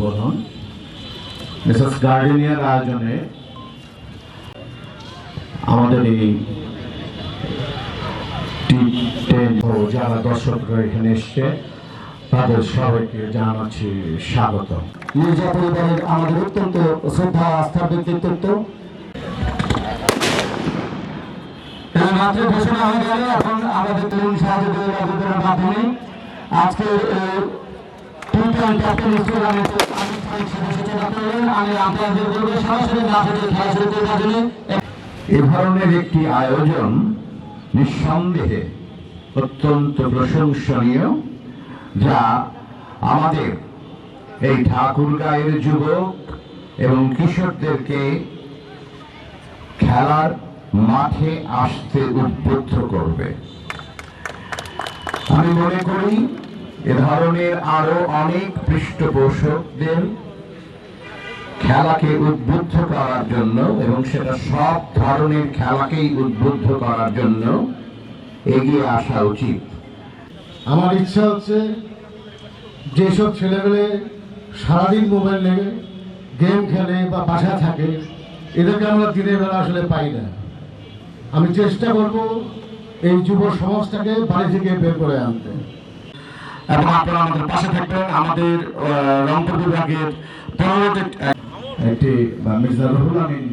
উদ্বোধন মিসেস গার্ডেনিয়ার আয়োজনে আমাদের এই যারা দর্শকরা এখানে এসছে তাদের সবাইকে জানাচ্ছি স্বাগত। মির্জা পরিবারের আমাদের অত্যন্ত শ্রদ্ধা আস্থার ব্যক্তিত্ব মাত্র ঘোষণা হয়ে গেল। এখন আমাদের তরুণ সহযোগীদের মাধ্যমে আজকের এ ধরনের একটি আয়োজন নিঃসন্দেহে অত্যন্ত প্রশংসনীয়, যা আমাদের এই ঠাকুরগাঁয়ের যুবক এবং কিশোরদেরকে খেলার মাঠে আসতে উদ্বুদ্ধ করবে। আমি মনে করি এ ধরনের আরো অনেক পৃষ্ঠপোষকদের খেলাকে উদ্বুদ্ধ করার জন্য এবং সেটা সব ধরনের খেলাকেই উদ্বুদ্ধ করার জন্য এগিয়ে আসা উচিত। আমার ইচ্ছা হচ্ছে যেসব ছেলেমেয়ে সারাদিন মোবাইল নেবে গেম খেলে বা বাসায় থাকে, এদেরকে আমরা দিনের বেলা আসলে পাই না। আমি চেষ্টা করব এই যুব সমাজটাকে বাড়ি থেকে বের করে আনতে, এবং আপনারা আমাদের পাশে থাকবেন। আমাদের রংপুর বিভাগের একটি মির্জা রুহুল আমিন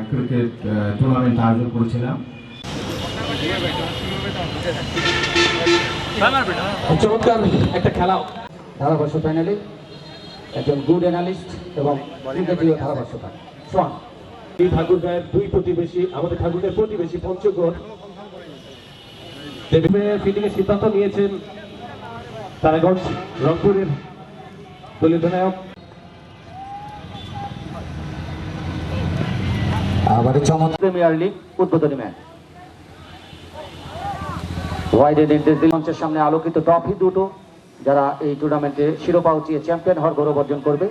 ক্রিকেট টুর্নামেন্ট আয়োজন করেছিলাম। চমৎকার একটা খেলা। ধারাভাষ্য প্যানেলে একজন গুড অ্যানালিস্ট এবং ক্রিকেটীয় ধারাভাষ্যকার সোহান। এই ঠাকুরগাঁয়ের দুই প্রতিবেশী, আমাদের ঠাকুরগাঁয়ের প্রতিবেশী পঞ্চগড় ফিল্ডিং এর সিদ্ধান্ত নিয়েছেন তারাগঞ্জ রংপুরের দলীয় অধিনায়ক। আবার চমৎকার প্রিমিয়ার লিগ উদ্বোধনী ম্যাচ। ওয়াইডে নির্দেশ দিল মঞ্চের সামনে আলোকিত ট্রফি দুটো, যারা এই টুর্নামেন্টে শিরোপা উঠিয়ে চ্যাম্পিয়ন হওয়ার গৌরব অর্জন করবে।